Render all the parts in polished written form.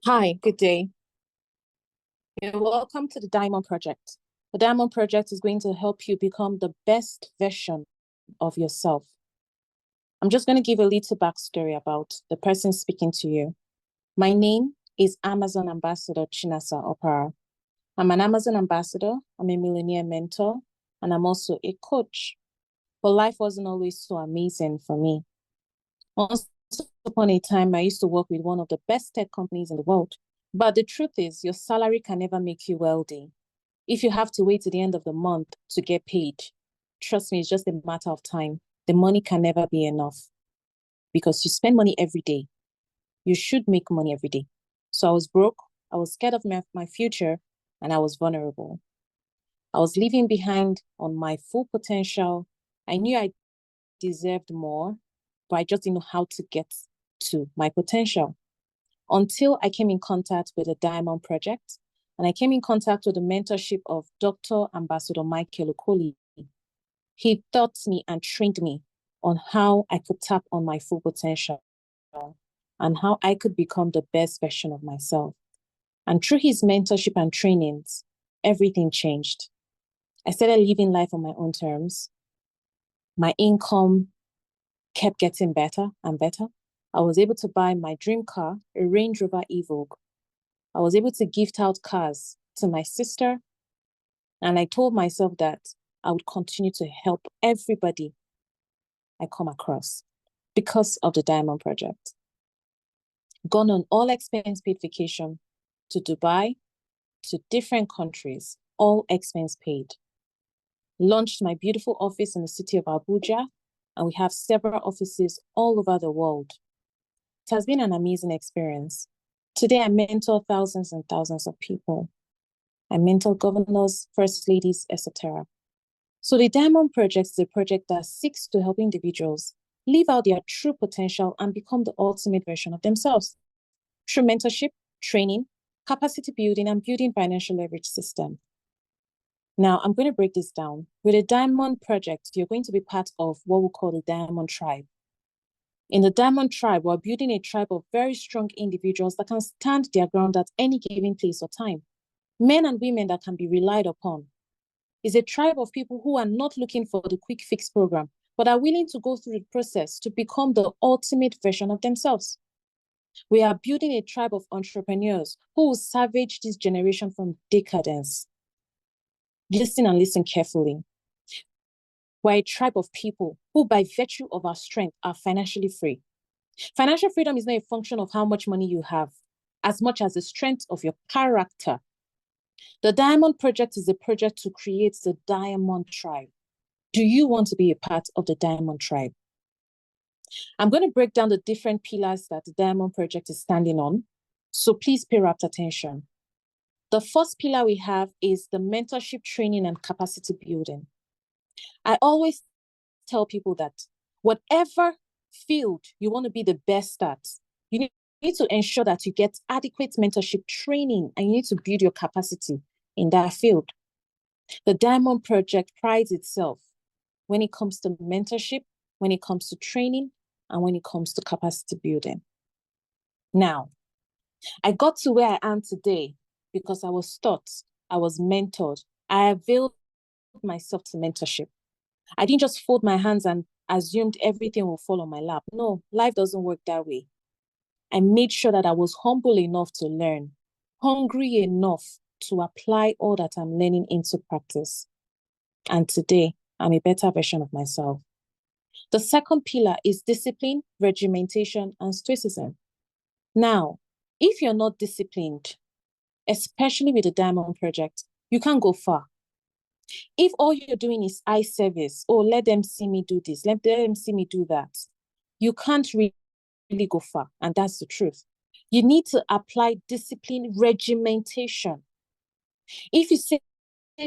Hi, good day. You're welcome to the Diamond Project. The Diamond Project is going to help you become the best version of yourself. I'm just going to give a little backstory about the person speaking to you. My name is Amazon Ambassador Chinasa Opara. I'm an Amazon ambassador, I'm a millionaire mentor, and I'm also a coach. But life wasn't always so amazing for me. Once upon a time, I used to work with one of the best tech companies in the world. But the truth is, your salary can never make you wealthy. If you have to wait to the end of the month to get paid, trust me, it's just a matter of time. The money can never be enough because you spend money every day. You should make money every day. So I was broke, I was scared of my future, and I was vulnerable. I was leaving behind on my full potential. I knew I deserved more, but I just didn't know how to get to my potential until I came in contact with the Diamond Project and I came in contact with the mentorship of Dr. Ambassador Michael Okoli. He taught me and trained me on how I could tap on my full potential and how I could become the best version of myself. And through his mentorship and trainings, everything changed. I started living life on my own terms. My income kept getting better and better. I was able to buy my dream car, a Range Rover Evoque. I was able to gift out cars to my sister. And I told myself that I would continue to help everybody I come across because of the Diamond Project. Gone on all expense paid vacation to Dubai, to different countries, all expense paid. Launched my beautiful office in the city of Abuja, and we have several offices all over the world. It has been an amazing experience. Today, I mentor thousands and thousands of people. I mentor governors, first ladies, etc. So the Diamond Project is a project that seeks to help individuals live out their true potential and become the ultimate version of themselves through mentorship, training, capacity building, and building financial leverage system. Now, I'm going to break this down. With the Diamond Project, you're going to be part of what we call the Diamond Tribe. In the Diamond Tribe, we're building a tribe of very strong individuals that can stand their ground at any given place or time. Men and women that can be relied upon. It's a tribe of people who are not looking for the quick fix program, but are willing to go through the process to become the ultimate version of themselves. We are building a tribe of entrepreneurs who will salvage this generation from decadence. Listen and listen carefully. We're a tribe of people who, by virtue of our strength, are financially free. Financial freedom is not a function of how much money you have, as much as the strength of your character. The Diamond Project is a project to create the Diamond Tribe. Do you want to be a part of the Diamond Tribe? I'm going to break down the different pillars that the Diamond Project is standing on, so please pay rapt attention. The first pillar we have is the mentorship, training, and capacity building. I always tell people that whatever field you want to be the best at, you need to ensure that you get adequate mentorship training and you need to build your capacity in that field. The Diamond Project prides itself when it comes to mentorship, when it comes to training, and when it comes to capacity building. Now, I got to where I am today because I was taught, I was mentored, I availed myself to mentorship. I didn't just fold my hands and assumed everything will fall on my lap. No, life doesn't work that way. I made sure that I was humble enough to learn, hungry enough to apply all that I'm learning into practice. And today, I'm a better version of myself. The second pillar is discipline, regimentation, and stoicism. Now, if you're not disciplined, especially with the Diamond Project, you can't go far. If all you're doing is eye service, oh, let them see me do this, let them see me do that, you can't really go far. And that's the truth. You need to apply discipline, regimentation. If you say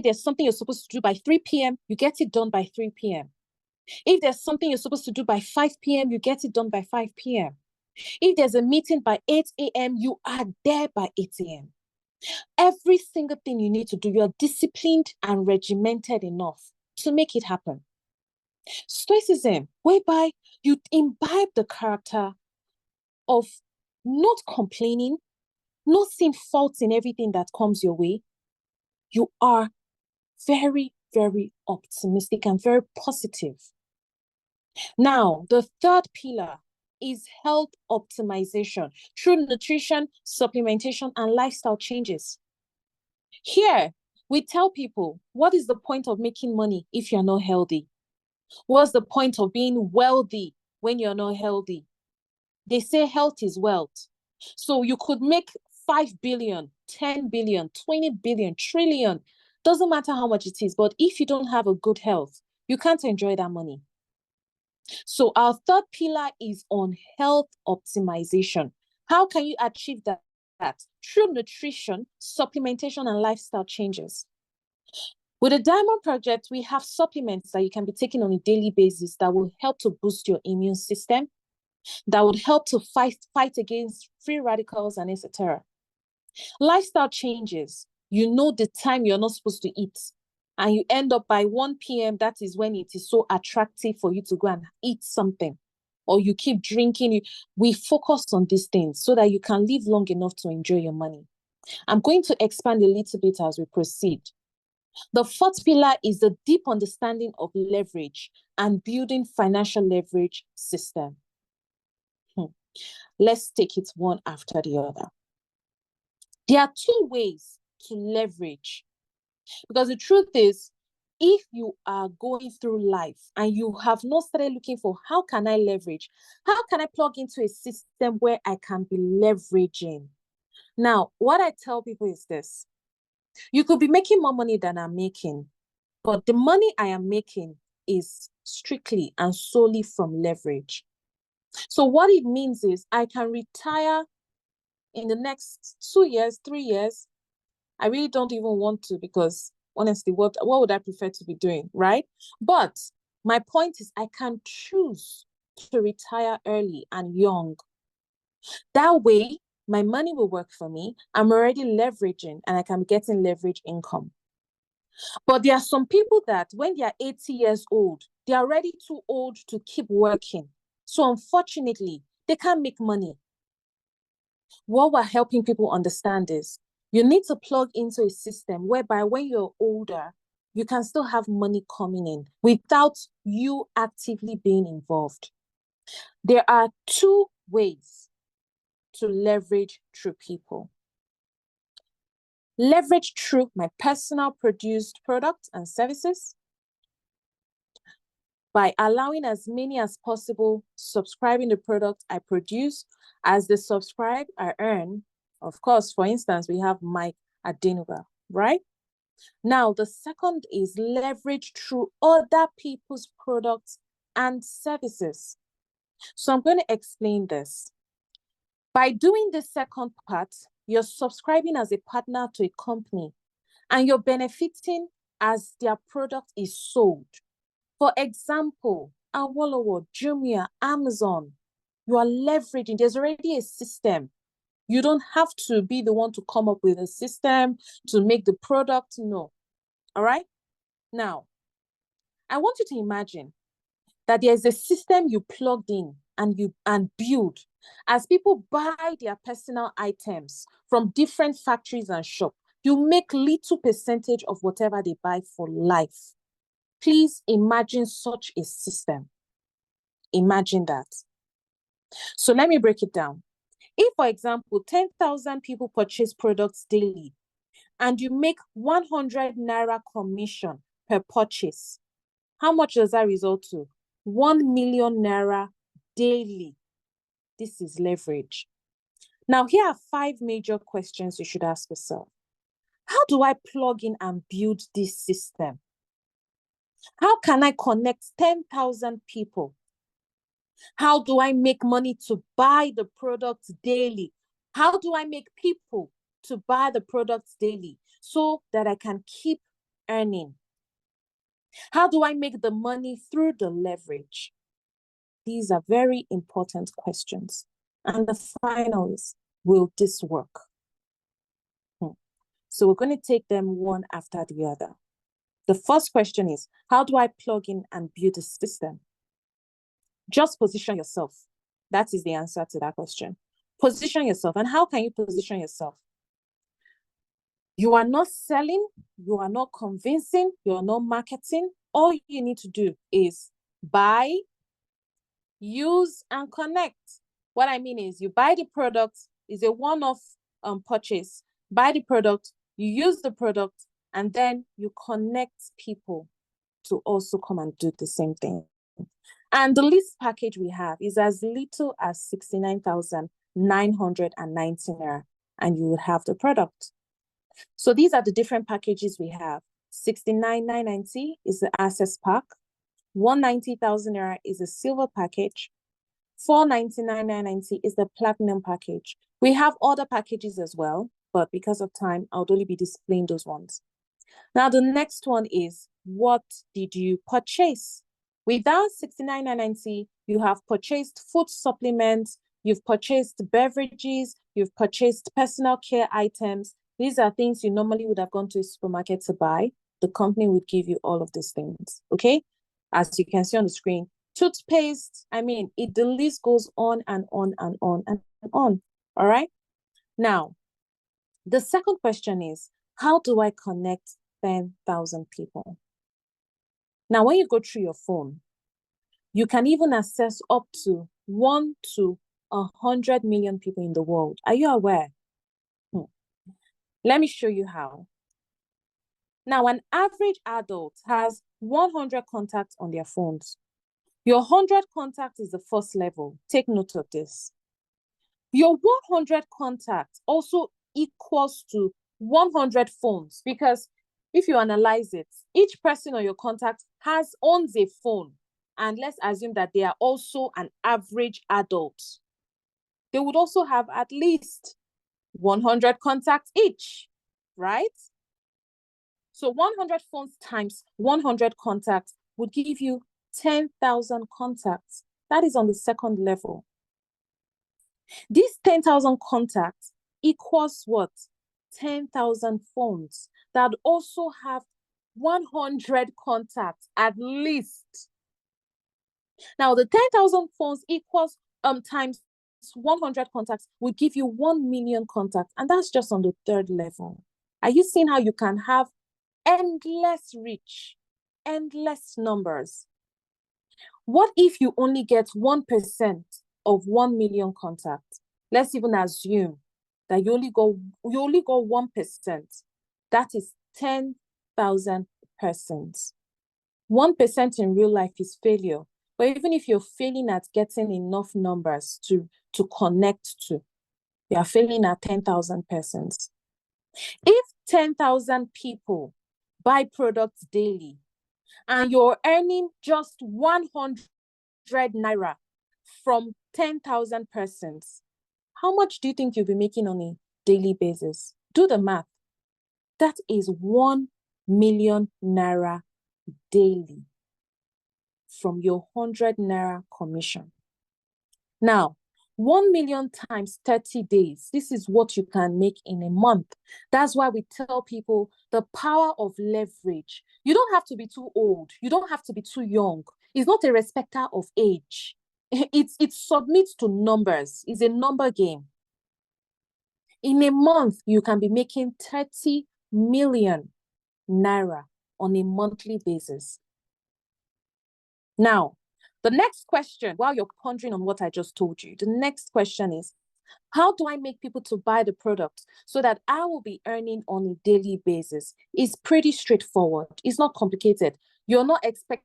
there's something you're supposed to do by 3 p.m., you get it done by 3 p.m. If there's something you're supposed to do by 5 p.m., you get it done by 5 p.m. If there's a meeting by 8 a.m., you are there by 8 a.m. Every single thing you need to do, you're disciplined and regimented enough to make it happen. Stoicism, whereby you imbibe the character of not complaining, not seeing faults in everything that comes your way. You are very, very optimistic and very positive. Now, the third pillar is health optimization through nutrition, supplementation, and lifestyle changes. Here, we tell people, what is the point of making money if you're not healthy? What's the point of being wealthy when you're not healthy? They say health is wealth. So you could make 5 billion, 10 billion, 20 billion, trillion. Doesn't matter how much it is, but if you don't have a good health, you can't enjoy that money. So our third pillar is on health optimization. How can you achieve that? Through nutrition, supplementation, and lifestyle changes. With the Diamond Project, we have supplements that you can be taking on a daily basis that will help to boost your immune system, that would help to fight against free radicals and etc. Lifestyle changes. You know the time you're not supposed to eat, and you end up by 1 p.m. That is when it is so attractive for you to go and eat something, or you keep drinking. We focus on these things so that you can live long enough to enjoy your money. I'm going to expand a little bit as we proceed. The fourth pillar is the deep understanding of leverage and building financial leverage system. Let's take it one after the other. There are two ways to leverage, because the truth is, if you are going through life and you have not started looking for how can I leverage, how can I plug into a system where I can be leveraging? Now, what I tell people is this: you could be making more money than I'm making, but the money I am making is strictly and solely from leverage. So what it means is I can retire in the next 2 years, 3 years. I really don't even want to, because honestly, what would I prefer to be doing, right? But my point is I can choose to retire early and young. That way, my money will work for me. I'm already leveraging and I can be getting leverage income. But there are some people that when they are 80 years old, they are already too old to keep working. So unfortunately, they can't make money. What we're helping people understand is you need to plug into a system whereby when you're older, you can still have money coming in without you actively being involved. There are two ways to leverage through people. Leverage through my personal produced products and services by allowing as many as possible subscribing the product I produce. As they subscribe, I earn. Of course, for instance, we have Mike Adenuga, right? Now, the second is leverage through other people's products and services. So I'm going to explain this. By doing the second part, you're subscribing as a partner to a company and you're benefiting as their product is sold. For example, Awolowo, Jumia, Amazon, you are leveraging. There's already a system. You don't have to be the one to come up with a system to make the product. No. All right? Now, I want you to imagine that there's a system you plugged in and build. As people buy their personal items from different factories and shops, you make little percentage of whatever they buy for life. Please imagine such a system. Imagine that. So let me break it down. If, for example, 10,000 people purchase products daily and you make 100 Naira commission per purchase, how much does that result to? 1 million Naira daily. This is leverage. Now, here are 5 major questions you should ask yourself. How do I plug in and build this system? How can I connect 10,000 people? How do I make money to buy the products daily? How do I make people to buy the products daily so that I can keep earning? How do I make the money through the leverage? These are very important questions. And the final is, will this work? So we're going to take them one after the other. The first question is, how do I plug in and build a system? Just position yourself. That is the answer to that question. Position yourself. And how can you position yourself? You are not selling, you are not convincing, you are not marketing. All you need to do is buy, use, and connect. What I mean is you buy the product, is a one-off purchase. Buy the product, you use the product, and then you connect people to also come and do the same thing. And the least package we have is as little as 69,990 naira, and you would have the product. So these are the different packages we have. 69,990 is the access pack. 190,000 naira is a silver package. 499,990 is the platinum package. We have other packages as well, but because of time, I'll only be displaying those ones. Now, the next one is, what did you purchase? With that 69,990, you have purchased food supplements, you've purchased beverages, you've purchased personal care items. These are things you normally would have gone to a supermarket to buy. The company would give you all of these things, okay? As you can see on the screen, toothpaste, the list goes on and on and on and on, all right? Now, the second question is, how do I connect 10,000 people? Now, when you go through your phone, you can even access up to 1 to 100 million people in the world. Are you aware? Let me show you how. Now, an average adult has 100 contacts on their phones. Your 100 contacts is the first level. Take note of this. Your 100 contacts also equals to 100 phones, because if you analyze it, each person on your contact owns a phone. And let's assume that they are also an average adult. They would also have at least 100 contacts each, right? So 100 phones times 100 contacts would give you 10,000 contacts. That is on the second level. These 10,000 contacts equals what? 10,000 phones that also have 100 contacts at least. Now, the 10,000 phones equals times 100 contacts will give you 1 million contacts, and that's just on the third level. Are you seeing how you can have endless reach, endless numbers? What if you only get 1% of 1 million contacts? Let's even assume that you only got 1%. That is 10,000 persons. 1% in real life is failure. But even if you're failing at getting enough numbers to connect to, you are failing at 10,000 persons. If 10,000 people buy products daily and you're earning just 100 naira from 10,000 persons, how much do you think you'll be making on a daily basis? Do the math. That is 1 million naira daily from your 100 naira commission. Now, 1 million times 30 days, this is what you can make in a month. That's why we tell people the power of leverage. You don't have to be too old. You don't have to be too young. It's not a respecter of age. It submits to numbers. It's a number game. In a month, you can be making 30 million naira on a monthly basis. Now, the next question, while you're pondering on what I just told you, the next question is, how do I make people to buy the product so that I will be earning on a daily basis? It's pretty straightforward. It's not complicated. You're not expected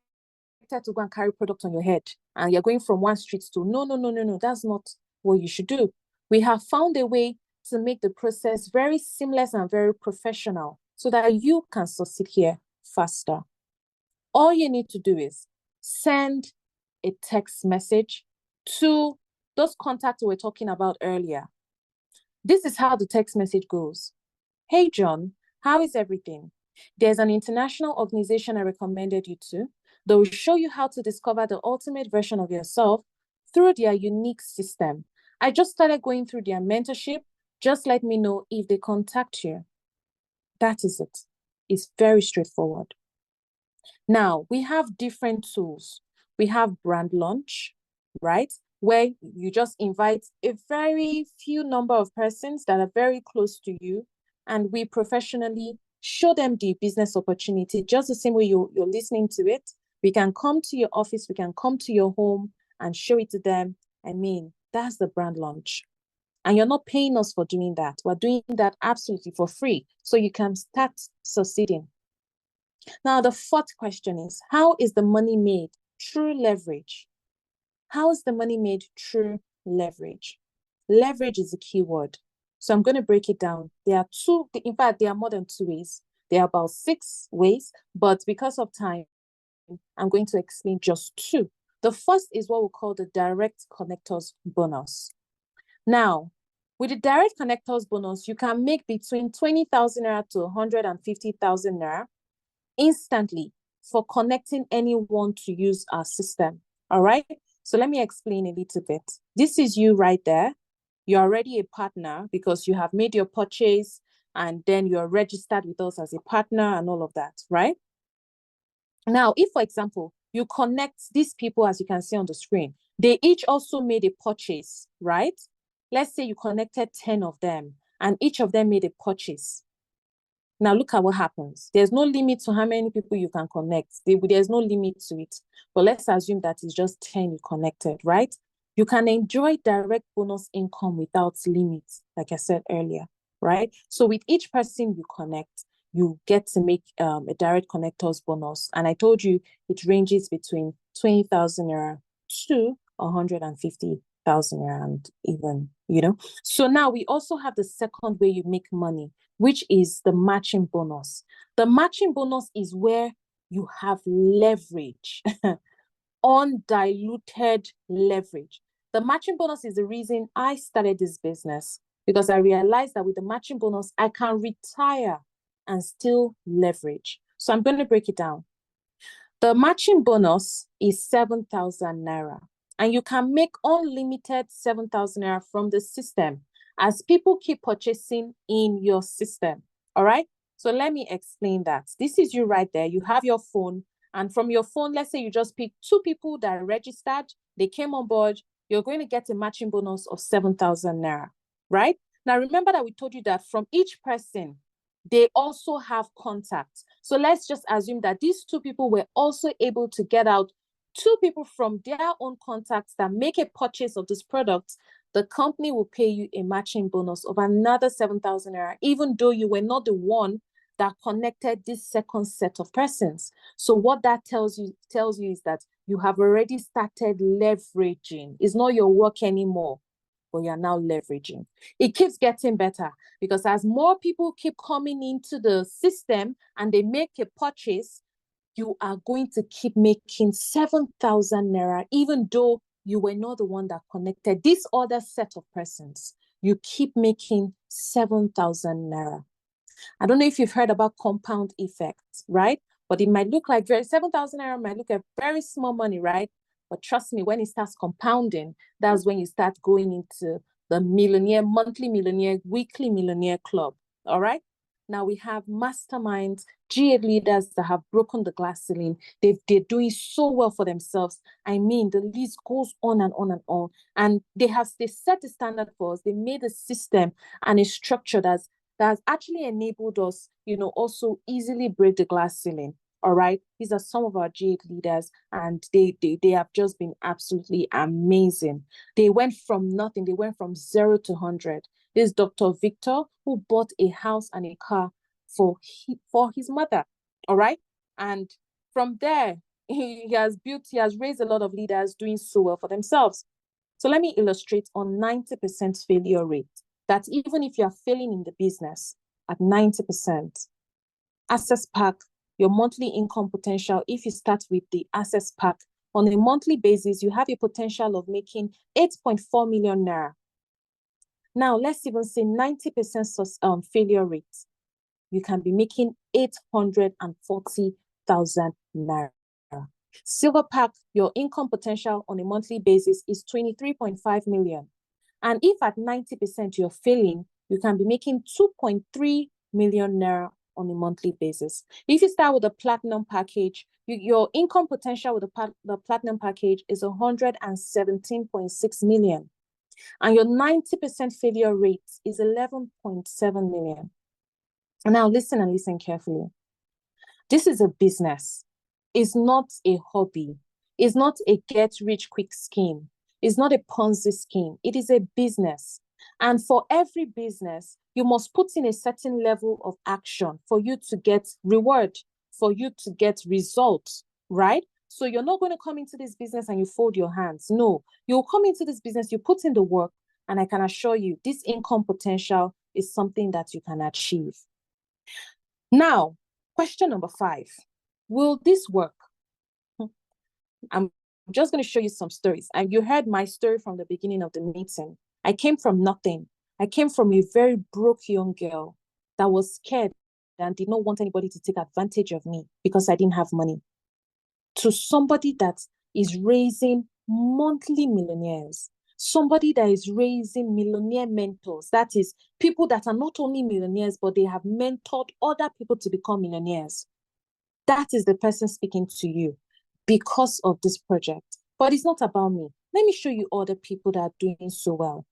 to go and carry product on your head and you're going from one street to no. That's not what you should do. We have found a way to make the process very seamless and very professional so that you can succeed here faster. All you need to do is send a text message to those contacts we were talking about earlier. This is how the text message goes. Hey, John, how is everything? There's an international organization I recommended you to. They will show you how to discover the ultimate version of yourself through their unique system. I just started going through their mentorship. Just let me know if they contact you. That is it. It's very straightforward. Now, we have different tools. We have brand launch, right? Where you just invite a very few number of persons that are very close to you. and we professionally show them the business opportunity, just the same way you're listening to it. We can come to your office, we can come to your home and show it to them. I mean, that's the brand launch. And you're not paying us for doing that. We're doing that absolutely for free. So you can start succeeding. Now, the fourth question is, how is the money made? Through leverage. How is the money made? Through leverage. Leverage is the key word. So I'm going to break it down. There are two, in fact, there are more than 2 ways. There are about 6 ways, but because of time, I'm going to explain just 2. The first is what we call the direct connectors bonus. Now, with the direct connectors bonus, you can make between 20,000 naira to 150,000 naira instantly for connecting anyone to use our system. All right. So let me explain a little bit. This is you right there. You're already a partner because you have made your purchase and then you're registered with us as a partner and all of that, right? Now, if, for example, you connect these people, as you can see on the screen, they each also made a purchase, right? Let's say you connected 10 of them and each of them made a purchase. Now look at what happens. There's no limit to how many people you can connect. There's no limit to it. But let's assume that it's just 10 you connected, right? You can enjoy direct bonus income without limits, like I said earlier, right? So with each person you connect, you get to make a direct connectors bonus. And I told you it ranges between 20,000 naira to 150,000 naira and even, So now we also have the second way you make money, which is the matching bonus. The matching bonus is where you have leverage, undiluted leverage. The matching bonus is the reason I started this business, because I realized that with the matching bonus, I can retire and still leverage. So I'm going to break it down. The matching bonus is 7,000 naira, and you can make unlimited 7,000 naira from the system as people keep purchasing in your system. All right. So let me explain that. This is you right there. You have your phone, and from your phone, let's say you just pick 2 people that are registered, they came on board, you're going to get a matching bonus of 7,000 naira, right? Now, remember that we told you that from each person, they also have contacts. So let's just assume that these 2 people were also able to get out 2 people from their own contacts that make a purchase of this product. The company will pay you a matching bonus of another 7,000 naira, even though you were not the one that connected this second set of persons. So what that tells you is that you have already started leveraging. It's not your work anymore, but you're now leveraging. It keeps getting better because as more people keep coming into the system and they make a purchase, you are going to keep making 7,000 naira, even though you were not the one that connected this other set of persons. You keep making 7,000 naira. I don't know if you've heard about compound effect, right? But it might look like 7,000 naira might look like very small money, right? But trust me, when it starts compounding, that's when you start going into the millionaire, monthly millionaire, weekly millionaire club. All right. Now we have masterminds, G8 leaders that have broken the glass ceiling. They're doing so well for themselves. I mean, the list goes on and on and on. And they set the standard for us. They made a system and a structure that's actually enabled us, also easily break the glass ceiling. All right. These are some of our G8 leaders, and they have just been absolutely amazing. They went from nothing. They went from 0 to 100. This Dr. Victor, who bought a house and a car for his mother. All right. And from there, he has raised a lot of leaders doing so well for themselves. So let me illustrate on 90% failure rate. That even if you are failing in the business at 90%, Access Pack, your monthly income potential, if you start with the Access Pack, on a monthly basis, you have a potential of making 8.4 million naira. Now, let's even say 90% failure rate. You can be making 840,000 naira. Silver Pack, your income potential on a monthly basis is 23.5 million. And if at 90% you're failing, you can be making 2.3 million naira on a monthly basis. If you start with a platinum package, your income potential with the platinum package is 117.6 million. And your 90% failure rate is 11.7 million. Now listen and listen carefully. This is a business. It's not a hobby. It's not a get-rich-quick scheme. It's not a Ponzi scheme. It is a business. And for every business, you must put in a certain level of action for you to get reward, for you to get results, right? So you're not going to come into this business and you fold your hands. No, you'll come into this business, you put in the work, and I can assure you this income potential is something that you can achieve. Now, question number 5. Will this work? I'm just going to show you some stories. And you heard my story from the beginning of the meeting. I came from nothing. I came from a very broke young girl that was scared and did not want anybody to take advantage of me because I didn't have money, to somebody that is raising monthly millionaires, somebody that is raising millionaire mentors. That is, people that are not only millionaires, but they have mentored other people to become millionaires. That is the person speaking to you because of this project. But it's not about me. Let me show you other people that are doing so well.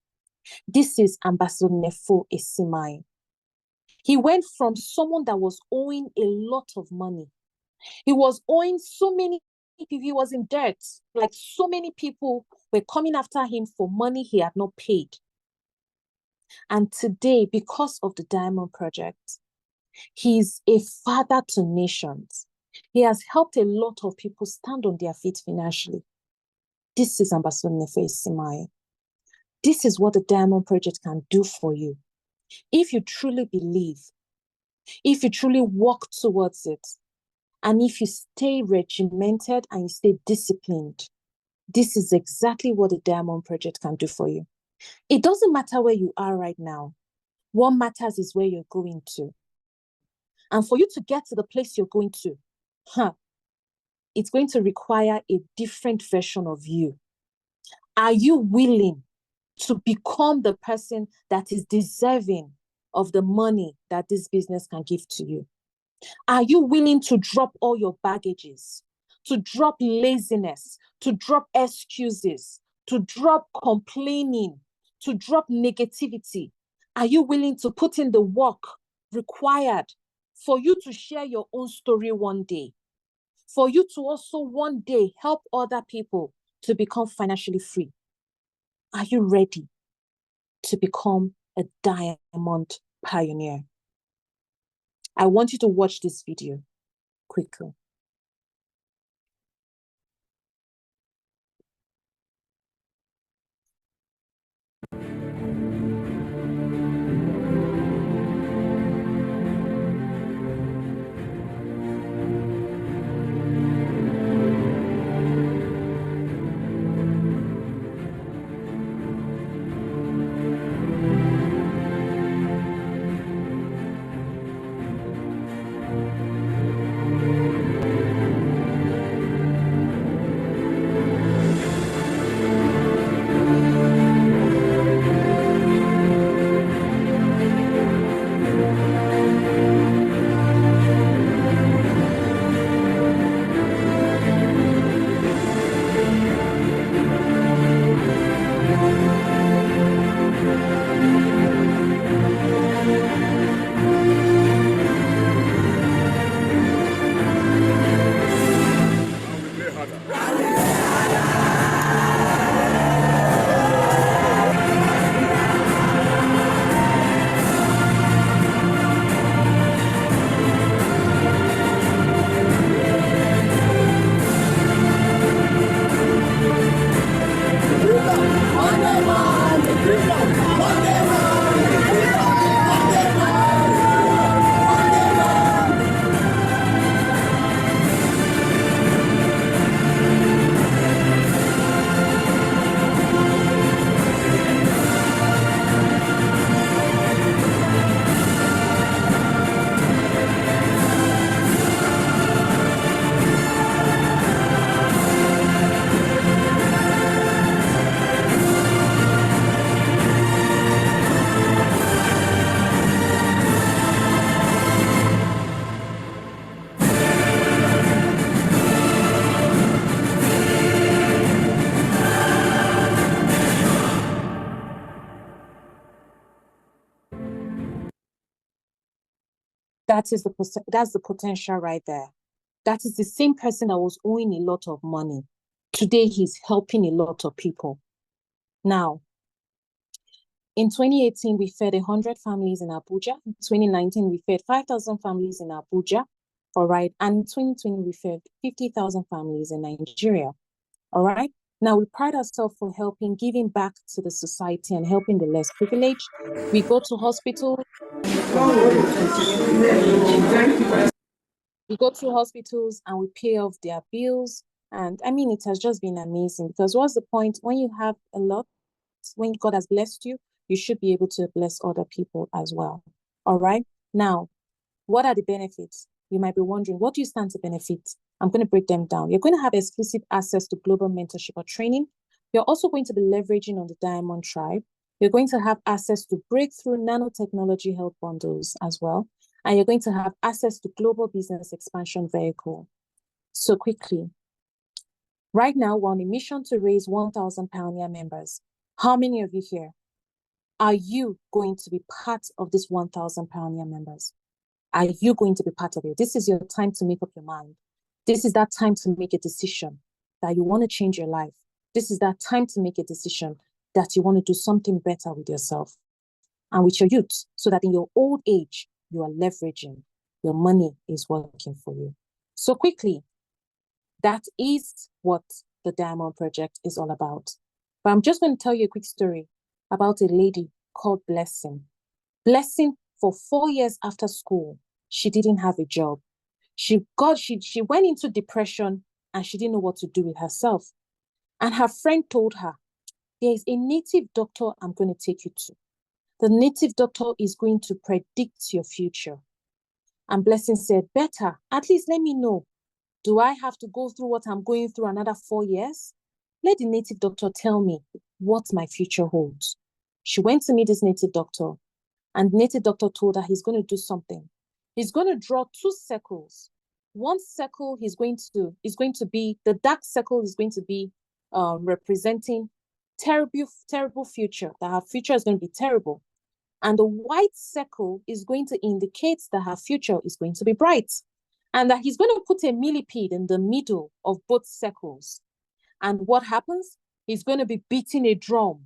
This is Ambassador Nefo Esimai. He went from someone that was owing a lot of money. He was owing so many people. He was in debt. Like, so many people were coming after him for money he had not paid. And today, because of the Diamond Project, he's a father to nations. He has helped a lot of people stand on their feet financially. This is Ambassador Nefo Esimai. This is what the Diamond Project can do for you. If you truly believe, if you truly work towards it, and if you stay regimented and you stay disciplined, this is exactly what the Diamond Project can do for you. It doesn't matter where you are right now. What matters is where you're going to. And for you to get to the place you're going to, it's going to require a different version of you. Are you willing to become the person that is deserving of the money that this business can give to you? Are you willing to drop all your baggages, to drop laziness, to drop excuses, to drop complaining, to drop negativity? Are you willing to put in the work required for you to share your own story one day? For you to also one day help other people to become financially free? Are you ready to become a diamond pioneer? I want you to watch this video quickly. That's the potential right there. That is the same person that was owing a lot of money. Today, he's helping a lot of people. Now, in 2018, we fed 100 families in Abuja. In 2019, we fed 5,000 families in Abuja. All right. And in 2020, we fed 50,000 families in Nigeria. All right. Now, we pride ourselves for helping, giving back to the society and helping the less privileged. We go to hospitals. We go to hospitals and we pay off their bills. And I mean, it has just been amazing, because what's the point when you have a lot, when God has blessed you, you should be able to bless other people as well. All right. Now, what are the benefits? You might be wondering, what do you stand to benefit? I'm going to break them down. You're going to have exclusive access to global mentorship or training. You're also going to be leveraging on the Diamond Tribe. You're going to have access to breakthrough nanotechnology health bundles as well. And you're going to have access to global business expansion vehicle. So quickly, right now, we're on a mission to raise 1,000 Pioneer members. How many of you here are you going to be part of this 1,000 Pioneer members? Are you going to be part of it? This is your time to make up your mind. This is that time to make a decision that you want to change your life. This is that time to make a decision that you want to do something better with yourself and with your youth, so that in your old age, you are leveraging. Your money is working for you. So quickly, that is what the Diamond Project is all about. But I'm just going to tell you a quick story about a lady called Blessing. Blessing, for 4 years after school, she didn't have a job. She went into depression and she didn't know what to do with herself. And her friend told her, there is a native doctor I'm going to take you to. The native doctor is going to predict your future. And Blessing said, better, at least let me know. Do I have to go through what I'm going through another 4 years? Let the native doctor tell me what my future holds. She went to meet this native doctor, and the native doctor told her he's going to do something. He's going to draw 2 circles. One circle is going to be, the dark circle is going to be representing terrible future, that her future is going to be terrible. And the white circle is going to indicate that her future is going to be bright. And that he's going to put a millipede in the middle of both circles. And what happens? He's going to be beating a drum.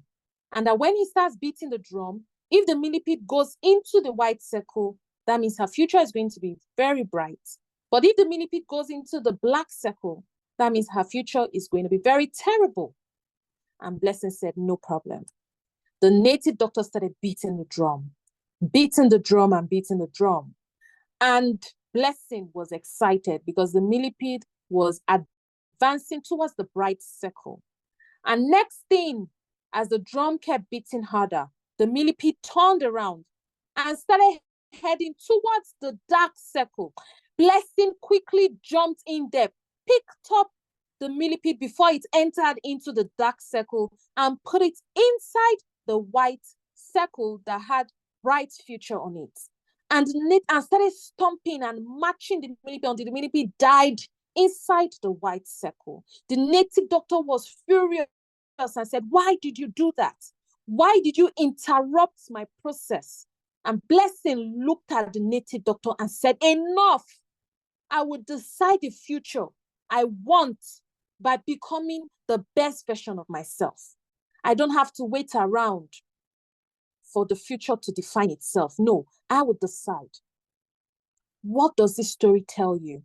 And that when he starts beating the drum, if the millipede goes into the white circle, that means her future is going to be very bright. But if the millipede goes into the black circle, that means her future is going to be very terrible. And Blessing said, no problem. The native doctor started beating the drum. And Blessing was excited because the millipede was advancing towards the bright circle. And next thing, as the drum kept beating harder, the millipede turned around and started heading towards the dark circle. Blessing quickly jumped in there, picked up the millipede before it entered into the dark circle and put it inside the white circle that had bright future on it. And started stomping and marching the millipede until the millipede died inside the white circle. The native doctor was furious and said, why did you do that? Why did you interrupt my process? And Blessing looked at the native doctor and said, enough. I will decide the future I want by becoming the best version of myself. I don't have to wait around for the future to define itself. No, I will decide. What does this story tell you?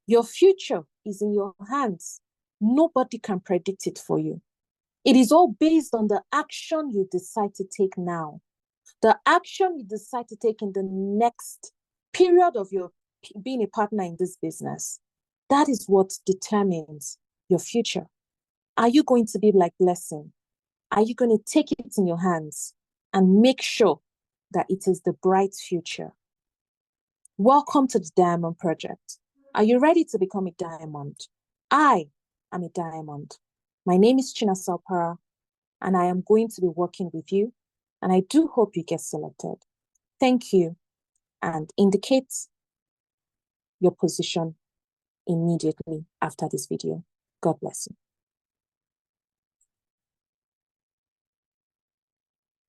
Your future is in your hands. Nobody can predict it for you. It is all based on the action you decide to take now. The action you decide to take in the next period of your being a partner in this business. That is what determines your future. Are you going to be like Blessing? Are you going to take it in your hands and make sure that it is the bright future? Welcome to the Diamond Project. Are you ready to become a diamond? I am a diamond. My name is Chinasa Opara, and I am going to be working with you, and I do hope you get selected. Thank you, and indicate your position immediately after this video. God bless you.